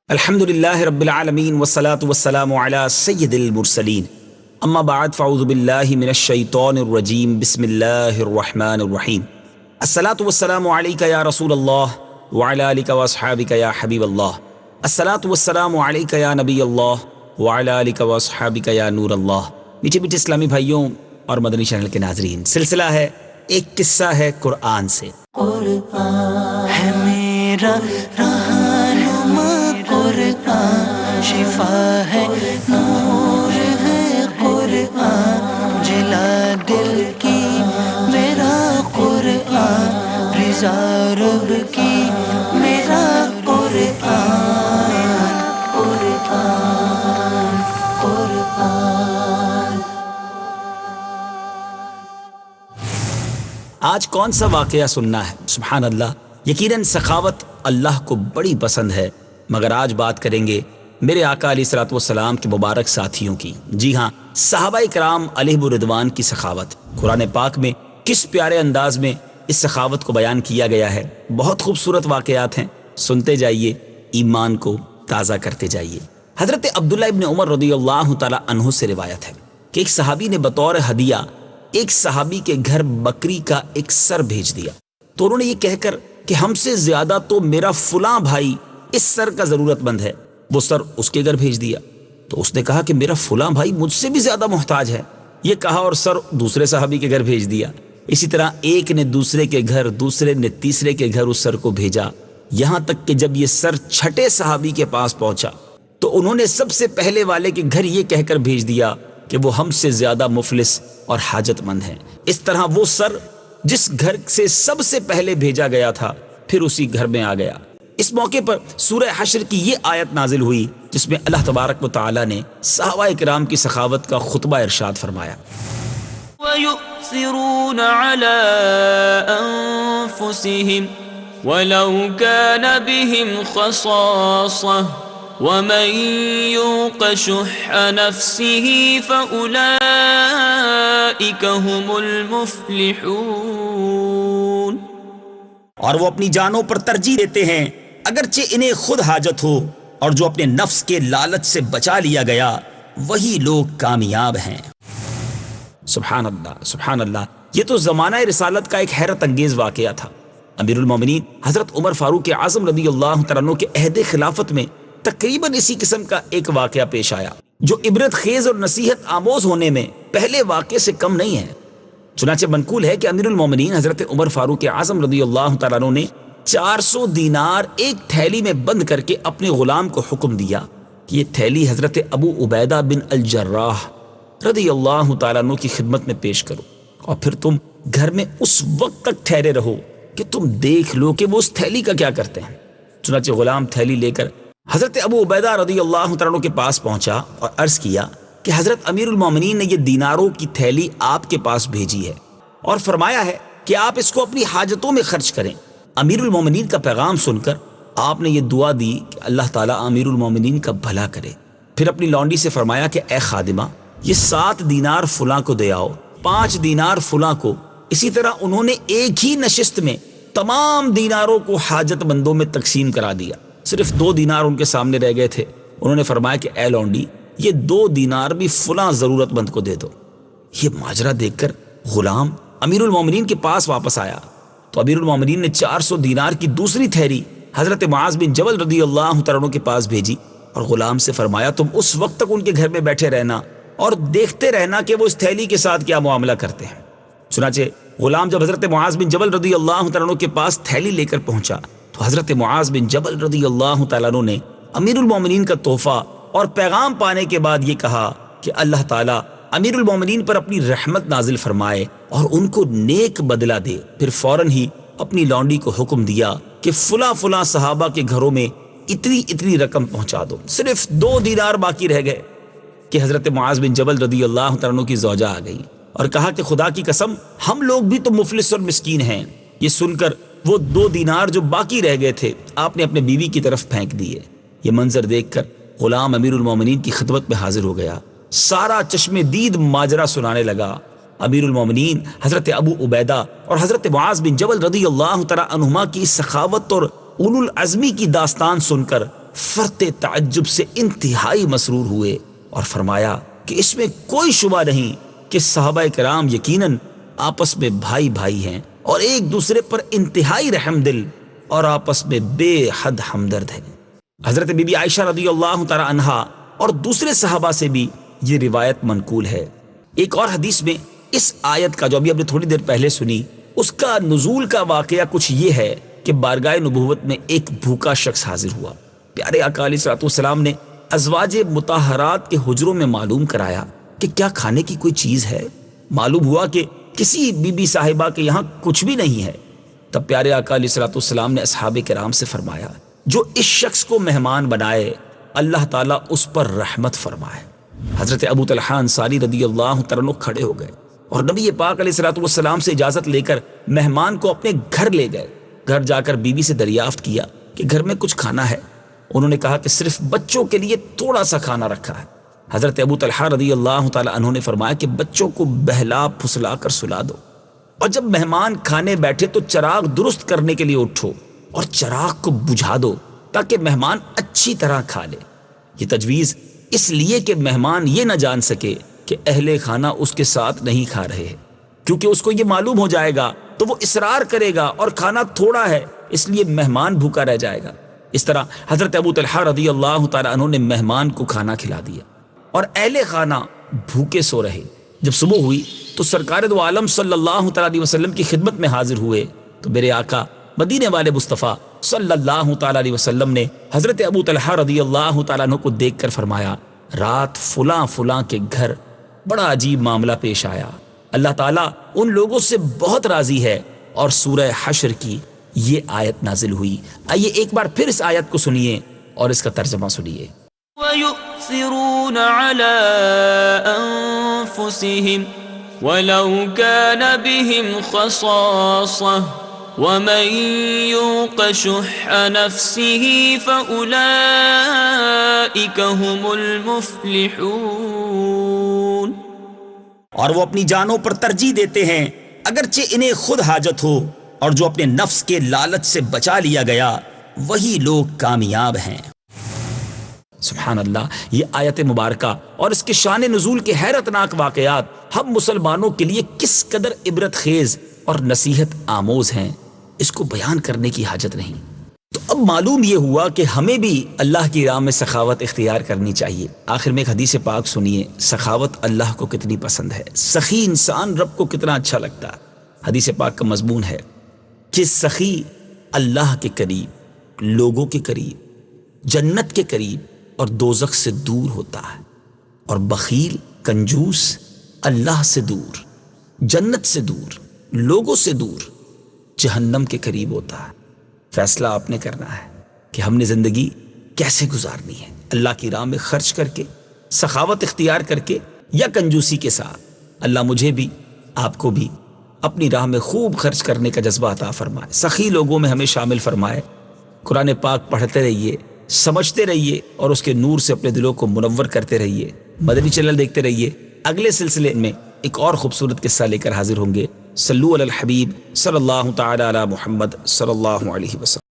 الحمد للہ رب العالمین والصلاة والسلام علی سید المرسلین اما بعد فاعوذ باللہ من الشیطان الرجیم بسم اللہ الرحمن الرحیم الصلاة والسلام علیک یا رسول اللہ وعلی آلک واصحابک یا حبیب اللہ الصلاة والسلام علیک یا نبی اللہ وعلی آلک واصحابک یا نور اللہ۔ میٹھے میٹھے اسلامی بھائیوں اور مدنی چینل کے ناظرین، سلسلہ ہے ایک قصہ ہے قرآن سے۔ قرآن ہے میرا رہنما، قرآن شفا ہے، نور ہے قرآن، جلا دل کی میرا قرآن، رضا رب کی میرا قرآن، قرآن قرآن۔ آج کون سا واقعہ سننا ہے؟ سبحان اللہ، یقیناً سخاوت اللہ کو بڑی پسند ہے، مگر آج بات کریں گے میرے آقا علیہ الصلوۃ والسلام کے مبارک ساتھیوں کی، جی ہاں، صحابہ کرام علیہم الرضوان کی سخاوت۔ قرآن پاک میں کس پیارے انداز میں اس سخاوت کو بیان کیا گیا ہے، بہت خوبصورت واقعات ہیں، سنتے جائیے، ایمان کو تازہ کرتے جائیے۔ حضرت عبداللہ ابن عمر رضی اللہ تعالی عنہ سے روایت ہے کہ ایک صحابی نے بطور ہدیہ ایک صحابی کے گھر بکری کا ایک سر بھیج دیا، تو انہوں نے یہ کہہ کر کہ ہم سے زیادہ تو میرا فلاں بھائی اس سر کا ضرورت مند ہے، وہ سر اس کے گھر بھیج دیا۔ تو اس نے کہا کہ میرا فلاں بھائی مجھ سے بھی زیادہ محتاج ہے، یہ کہا اور سر دوسرے صحابی کے گھر بھیج دیا۔ اسی طرح ایک نے دوسرے کے گھر، دوسرے نے تیسرے کے گھر اس سر کو بھیجا، یہاں تک کہ جب یہ سر چھٹے صحابی کے پاس پہنچا تو انہوں نے سب سے پہلے والے کے گھر یہ کہہ کر بھیج دیا کہ وہ ہم سے زیادہ مفلس اور حاجت مند ہیں۔ اس طرح وہ سر جس گھر سے سب سے پہلے بھیجا گیا تھا پھر اسی گھر میں آ گیا۔ اس موقع پر سورہ حشر کی یہ آیت نازل ہوئی جس میں اللہ تبارک و تعالی نے صحابہ کرام کی سخاوت کا خطبہ ارشاد فرمایا۔ وَيُؤْثِرُونَ عَلَىٰ أَنفُسِهِمْ وَلَوْ كَانَ بِهِمْ خَصَاصَةٌ وَمَن يُوقَ شُحَّ نَفْسِهِ فَأُولَٰئِكَ هُمُ الْمُفْلِحُونَ۔ اور وہ اپنی جانوں پر ترجیح دیتے ہیں اگرچہ انہیں خود حاجت ہو، اور جو اپنے نفس کے لالچ سے بچا لیا گیا وہی لوگ کامیاب ہیں۔ سبحان اللہ، سبحان اللہ۔ یہ تو زمانہ رسالت کا ایک حیرت انگیز واقعہ تھا۔ امیر المومنین حضرت عمر فاروق اعظم رضی اللہ تعالیٰ عنہ کے عہد خلافت میں تقریباً اسی قسم کا ایک واقعہ پیش آیا جو عبرت خیز اور نصیحت آموز ہونے میں پہلے واقعے سے کم نہیں ہے۔ چنانچہ منقول ہے کہ امیر المومنین حضرت عمر فاروق اعظم رضی اللہ تعالیٰ عنہ نے 400 دینار ایک تھیلی میں بند کر کے اپنے غلام کو حکم دیا کہ یہ تھیلی حضرت ابو عبیدہ بن الجراح رضی اللہ تعالیٰ عنہ کی خدمت میں پیش کرو، اور پھر تم گھر میں اس وقت تک ٹھہرے رہو کہ تم دیکھ لو کہ وہ اس تھیلی کا کیا کرتے ہیں۔ چنانچہ غلام تھیلی لے کر حضرت ابو عبیدہ رضی اللہ تعالیٰ عنہ کے پاس پہنچا اور عرض کیا کہ حضرت امیر المومنین نے یہ دیناروں کی تھیلی آپ کے پاس بھیجی ہے اور فرمایا ہے کہ آپ اس کو اپنی حاجتوں میں خرچ کریں۔ امیر المومنین کا پیغام سن کر آپ نے یہ دعا دی کہ اللہ تعالیٰ امیر المومنین کا بھلا کرے۔ پھر اپنی لونڈی سے فرمایا کہ اے خادمہ، یہ 7 دینار فلاں کو دے آؤ، 5 دینار فلاں کو۔ اسی طرح انہوں نے ایک ہی نشست میں تمام دیناروں کو حاجت مندوں میں تقسیم کرا دیا۔ صرف 2 دینار ان کے سامنے رہ گئے تھے۔ انہوں نے فرمایا کہ اے لونڈی، یہ 2 دینار بھی فلاں ضرورت مند کو دے دو۔ یہ ماجرا دیکھ کر غلام امیر المومنین کے پاس واپس آیا تو امیر المومنین نے 400 دینار کی دوسری تھیلی حضرت معاذ بن جبل رضی اللہ تعالیٰ عنہ کے پاس بھیجی اور غلام سے فرمایا تم اس وقت تک ان کے گھر میں بیٹھے رہنا اور دیکھتے رہنا کہ وہ اس تھیلی کے ساتھ کیا معاملہ کرتے ہیں۔ چنانچہ غلام جب حضرت معاذ بن جبل رضی اللہ تعالیٰ عنہ کے پاس تھیلی لے کر پہنچا تو حضرت معاذ بن جبل رضی اللہ تعالیٰ عنہ نے امیر المومنین کا تحفہ اور پیغام پانے کے بعد یہ کہا کہ اللہ تعالیٰ امیر المومنین پر اپنی رحمت نازل فرمائے اور ان کو نیک بدلہ دے۔ پھر فوراً ہی اپنی لونڈی کو حکم دیا کہ فلاں فلاں صحابہ کے گھروں میں اتنی اتنی رقم پہنچا دو۔ صرف 2 دینار باقی رہ گئے کہ حضرت معاذ بن جبل رضی اللہ تعالیٰ عنہ کی زوجہ آ گئی اور کہا کہ خدا کی قسم ہم لوگ بھی تو مفلس اور مسکین ہیں۔ یہ سن کر وہ 2 دینار جو باقی رہ گئے تھے آپ نے اپنے بیوی کی طرف پھینک دیے۔ یہ منظر دیکھ کر غلام امیر المومنین کی خدمت میں حاضر ہو گیا، سارا چشم دید ماجرا سنانے لگا۔ امیر المومنین حضرت ابو عبیدہ اور حضرت معاذ بن جبل رضی اللہ تعالی عنہما کی سخاوت اور اولو العزمی کی داستان سن کر فرط تعجب سے انتہائی مسرور ہوئے اور فرمایا کہ اس میں کوئی شبہ نہیں کہ صحابہ کرام یقیناً آپس میں بھائی بھائی ہیں اور ایک دوسرے پر انتہائی رحم دل اور آپس میں بے حد ہمدرد ہیں۔ حضرت بی بی عائشہ رضی اللہ تعالی عنہا اور دوسرے صحابہ سے بھی یہ روایت منقول ہے۔ ایک اور حدیث میں اس آیت کا جو ابھی آپ نے تھوڑی دیر پہلے سنی، اس کا نزول کا واقعہ کچھ یہ ہے کہ بارگاہ نبوت میں ایک بھوکا شخص حاضر ہوا۔ پیارے آقا علیہ الصلوۃ والسلام نے ازواج مطہرات کے حجروں میں معلوم کرایا کہ کیا کھانے کی کوئی چیز ہے۔ معلوم ہوا کہ کسی بی بی صاحبہ کے یہاں کچھ بھی نہیں ہے۔ تب پیارے آقا علیہ الصلوۃ والسلام نے اصحاب کرام سے فرمایا، جو اس شخص کو مہمان بنائے اللہ تعالیٰ اس پر رحمت فرمائے۔ حضرت ابو طلحہ انصاری رضی اللہ تعالیٰ عنہ کھڑے ہو گئے اور نبی پاک علیہ الصلوۃ والسلام سے اجازت لے کر مہمان کو اپنے گھر لے گئے۔ گھر جا کر بیوی سے دریافت کیا کہ گھر میں کچھ کھانا ہے؟ انہوں نے کہا کہ صرف بچوں کے لیے تھوڑا سا کھانا رکھا ہے۔ حضرت ابو طلحہ رضی اللہ تعالیٰ عنہ نے فرمایا کہ بچوں کو بہلا پھسلا کر سلا دو، اور جب مہمان کھانے بیٹھے تو چراغ درست کرنے کے لیے اٹھو اور چراغ کو بجھا دو تاکہ مہمان اچھی طرح کھا لے۔ یہ تجویز اس لیے کہ مہمان یہ نہ جان سکے کہ اہل خانہ اس کے ساتھ نہیں کھا رہے ہیں، کیونکہ اس کو یہ معلوم ہو جائے گا تو وہ اصرار کرے گا اور کھانا تھوڑا ہے، اس لیے مہمان بھوکا رہ جائے گا۔ اس طرح حضرت ابو طلحہ رضی اللہ تعالیٰ عنہ نے مہمان کو کھانا کھلا دیا اور اہل خانہ بھوکے سو رہے۔ جب صبح ہوئی تو سرکار دو عالم صلی اللہ تعالیٰ علیہ وسلم کی خدمت میں حاضر ہوئے تو میرے آقا مدینے والے مصطفیٰ صلی اللہ تعالیٰ علیہ وسلم نے حضرت ابو طلحہ رضی اللہ تعالیٰ عنہ کو دیکھ کر فرمایا، رات فلاں فلاں کے گھر بڑا عجیب معاملہ پیش آیا، اللہ تعالیٰ ان لوگوں سے بہت راضی ہے، اور سورہ حشر کی یہ آیت نازل ہوئی۔ آئیے ایک بار پھر اس آیت کو سنیے اور اس کا ترجمہ سنیے۔ وَيُؤْثِرُونَ عَلَىٰ أَنفُسِهِمْ وَلَوْ كَانَ بِهِمْ خَصَاصَةٌ وَمَن يُوقَ شُحَّ نَفْسِهِ فَأُولَٰئِكَ هُمُ الْمُفْلِحُونَ۔ اور وہ اپنی جانوں پر ترجیح دیتے ہیں اگرچہ انہیں خود حاجت ہو، اور جو اپنے نفس کے لالچ سے بچا لیا گیا وہی لوگ کامیاب ہیں۔ سبحان اللہ، یہ آیت مبارکہ اور اس کے شان نزول کے حیرت ناک واقعات ہم مسلمانوں کے لیے کس قدر عبرت خیز اور نصیحت آموز ہیں، اس کو بیان کرنے کی حاجت نہیں۔ تو اب معلوم یہ ہوا کہ ہمیں بھی اللہ کی راہ میں سخاوت اختیار کرنی چاہیے۔ آخر میں ایک حدیث پاک سنیے، سخاوت اللہ کو کتنی پسند ہے، سخی انسان رب کو کتنا اچھا لگتا ہے۔ حدیث پاک کا مضمون ہے کہ سخی اللہ کے قریب، لوگوں کے قریب، جنت کے قریب اور دوزخ سے دور ہوتا ہے، اور بخیل کنجوس اللہ سے دور، جنت سے دور، لوگوں سے دور، جہنم کے قریب ہوتا ہے۔ فیصلہ آپ نے کرنا ہے کہ ہم نے زندگی کیسے گزارنی ہے، اللہ کی راہ میں خرچ کر کے، سخاوت اختیار کر کے، یا کنجوسی کے ساتھ۔ اللہ مجھے بھی آپ کو بھی اپنی راہ میں خوب خرچ کرنے کا جذبہ عطا فرمائے، سخی لوگوں میں ہمیں شامل فرمائے۔ قرآن پاک پڑھتے رہیے، سمجھتے رہیے اور اس کے نور سے اپنے دلوں کو منور کرتے رہیے۔ مدنی چینل دیکھتے رہیے۔ اگلے سلسلے میں ایک اور خوبصورت قصہ لے کر حاضر ہوں گے۔ صلو علی الحبیب صلی اللہ تعالی علی محمد صلی اللہ علیہ وسلم۔